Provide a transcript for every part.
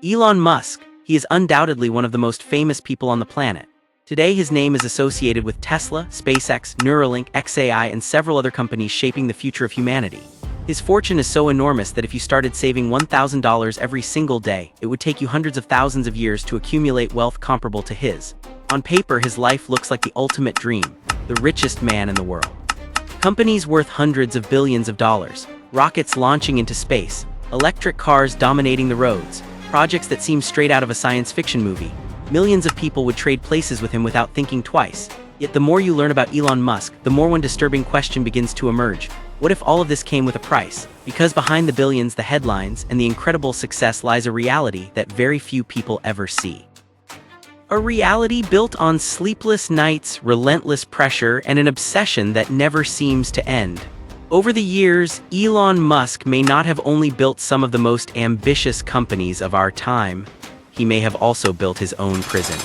Elon Musk, he is undoubtedly one of the most famous people on the planet. Today his name is associated with Tesla, SpaceX, Neuralink, XAI, and several other companies shaping the future of humanity. His fortune is so enormous that if you started saving $1,000 every single day, it would take you hundreds of thousands of years to accumulate wealth comparable to his. On paper, his life looks like the ultimate dream, the richest man in the world. Companies worth hundreds of billions of dollars, rockets launching into space, electric cars dominating the roads, projects that seem straight out of a science fiction movie. Millions of people would trade places with him without thinking twice. Yet the more you learn about Elon Musk, the more one disturbing question begins to emerge. What if all of this came with a price? Because behind the billions, the headlines, and the incredible success lies a reality that very few people ever see. A reality built on sleepless nights, relentless pressure, and an obsession that never seems to end. Over the years, Elon Musk may not have only built some of the most ambitious companies of our time, he may have also built his own prison.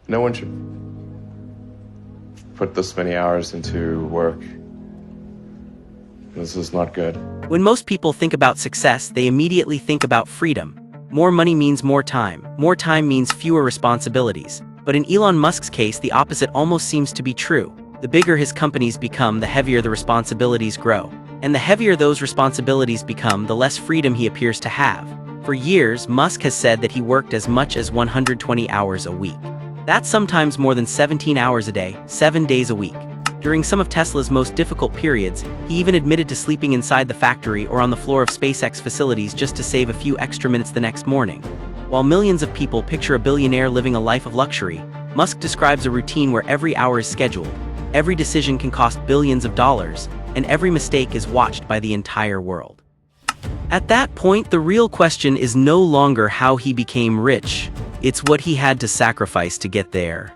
No one should put this many hours into work. This is not good. When most people think about success, they immediately think about freedom. More money means more time. More time means fewer responsibilities. But in Elon Musk's case, the opposite almost seems to be true. The bigger his companies become, the heavier the responsibilities grow. And the heavier those responsibilities become, the less freedom he appears to have. For years, Musk has said that he worked as much as 120 hours a week. That's sometimes more than 17 hours a day, 7 days a week. During some of Tesla's most difficult periods, he even admitted to sleeping inside the factory or on the floor of SpaceX facilities just to save a few extra minutes the next morning. While millions of people picture a billionaire living a life of luxury, Musk describes a routine where every hour is scheduled, every decision can cost billions of dollars, and every mistake is watched by the entire world. At that point, the real question is no longer how he became rich, it's what he had to sacrifice to get there.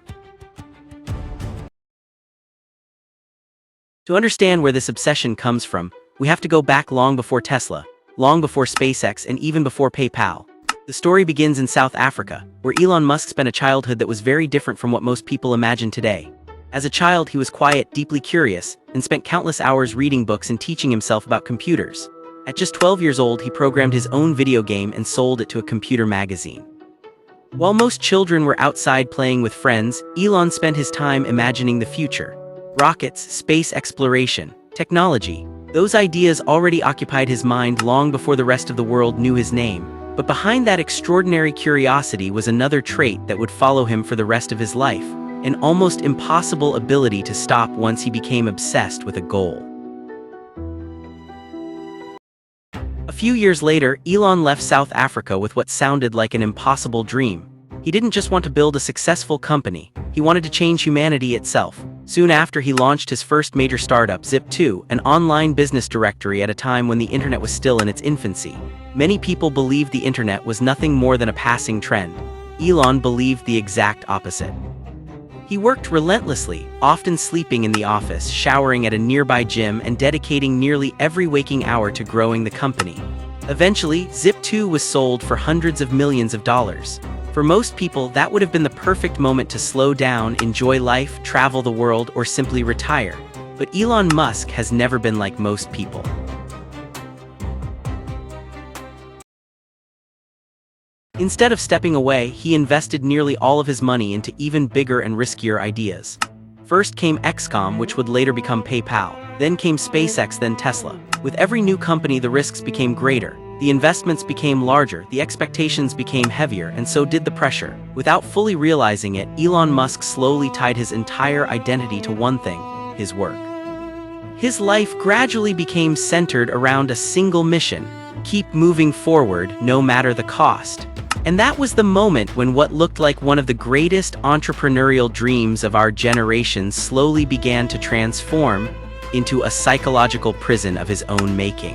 To understand where this obsession comes from, we have to go back long before Tesla, long before SpaceX, and even before PayPal. The story begins in South Africa, where Elon Musk spent a childhood that was very different from what most people imagine today. As a child, he was quiet, deeply curious, and spent countless hours reading books and teaching himself about computers. At just 12 years old, he programmed his own video game and sold it to a computer magazine. While most children were outside playing with friends, Elon spent his time imagining the future. Rockets, space exploration, technology. Those ideas already occupied his mind long before the rest of the world knew his name. But behind that extraordinary curiosity was another trait that would follow him for the rest of his life. An almost impossible ability to stop once he became obsessed with a goal. A few years later, Elon left South Africa with what sounded like an impossible dream. He didn't just want to build a successful company, he wanted to change humanity itself. Soon after, he launched his first major startup, Zip2, an online business directory at a time when the internet was still in its infancy. Many people believed the internet was nothing more than a passing trend. Elon believed the exact opposite. He worked relentlessly, often sleeping in the office, showering at a nearby gym, and dedicating nearly every waking hour to growing the company. Eventually, Zip2 was sold for hundreds of millions of dollars. For most people, that would have been the perfect moment to slow down, enjoy life, travel the world, or simply retire. But Elon Musk has never been like most people. Instead of stepping away, he invested nearly all of his money into even bigger and riskier ideas. First came XCOM, which would later become PayPal. Then came SpaceX, then Tesla. With every new company, the risks became greater. The investments became larger, the expectations became heavier, and so did the pressure. Without fully realizing it, Elon Musk slowly tied his entire identity to one thing: his work. His life gradually became centered around a single mission: keep moving forward, no matter the cost. And that was the moment when what looked like one of the greatest entrepreneurial dreams of our generation slowly began to transform into a psychological prison of his own making.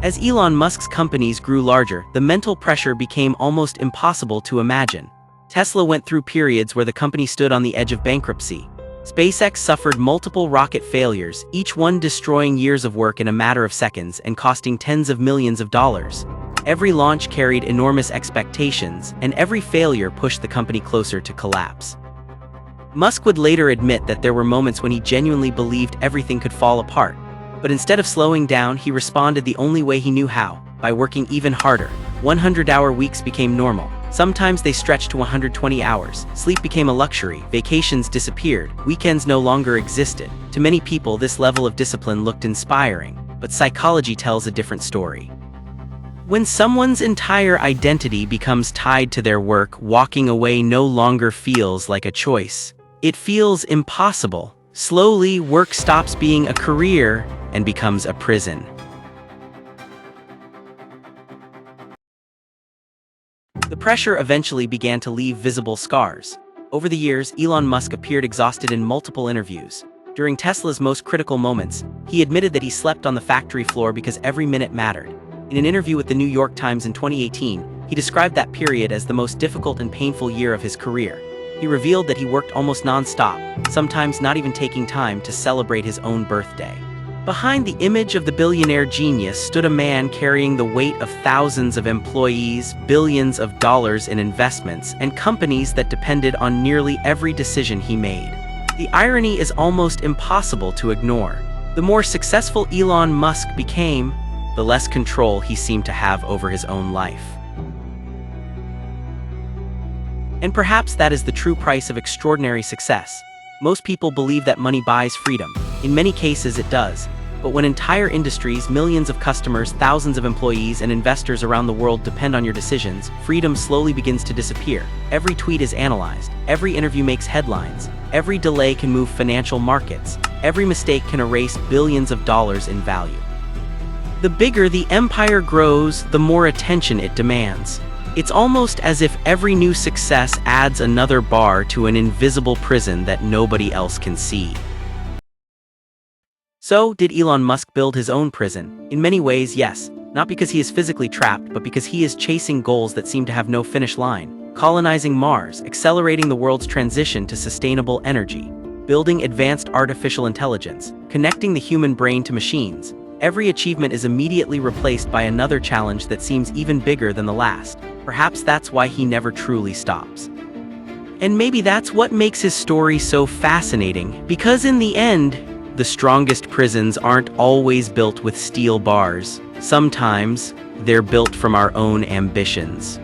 As Elon Musk's companies grew larger, the mental pressure became almost impossible to imagine. Tesla went through periods where the company stood on the edge of bankruptcy. SpaceX suffered multiple rocket failures, each one destroying years of work in a matter of seconds and costing tens of millions of dollars. Every launch carried enormous expectations, and every failure pushed the company closer to collapse. Musk would later admit that there were moments when he genuinely believed everything could fall apart. But instead of slowing down, he responded the only way he knew how, by working even harder. 100-hour weeks became normal. Sometimes they stretched to 120 hours. Sleep became a luxury. Vacations disappeared. Weekends no longer existed. To many people, this level of discipline looked inspiring, but psychology tells a different story. When someone's entire identity becomes tied to their work, walking away no longer feels like a choice. It feels impossible. Slowly, work stops being a career and becomes a prison. The pressure eventually began to leave visible scars. Over the years, Elon Musk appeared exhausted in multiple interviews. During Tesla's most critical moments, he admitted that he slept on the factory floor because every minute mattered. In an interview with the New York Times in 2018, he described that period as the most difficult and painful year of his career. He revealed that he worked almost non-stop, sometimes not even taking time to celebrate his own birthday. Behind the image of the billionaire genius stood a man carrying the weight of thousands of employees, billions of dollars in investments, and companies that depended on nearly every decision he made. The irony is almost impossible to ignore. The more successful Elon Musk became, the less control he seemed to have over his own life. And perhaps that is the true price of extraordinary success. Most people believe that money buys freedom. In many cases it does. But when entire industries, millions of customers, thousands of employees, and investors around the world depend on your decisions, freedom slowly begins to disappear. Every tweet is analyzed. Every interview makes headlines. Every delay can move financial markets. Every mistake can erase billions of dollars in value. The bigger the empire grows, the more attention it demands. It's almost as if every new success adds another bar to an invisible prison that nobody else can see. So, did Elon Musk build his own prison? In many ways, yes. Not because he is physically trapped, but because he is chasing goals that seem to have no finish line. Colonizing Mars, accelerating the world's transition to sustainable energy, building advanced artificial intelligence, connecting the human brain to machines. Every achievement is immediately replaced by another challenge that seems even bigger than the last. Perhaps that's why he never truly stops. And maybe that's what makes his story so fascinating, because in the end, the strongest prisons aren't always built with steel bars. Sometimes, they're built from our own ambitions.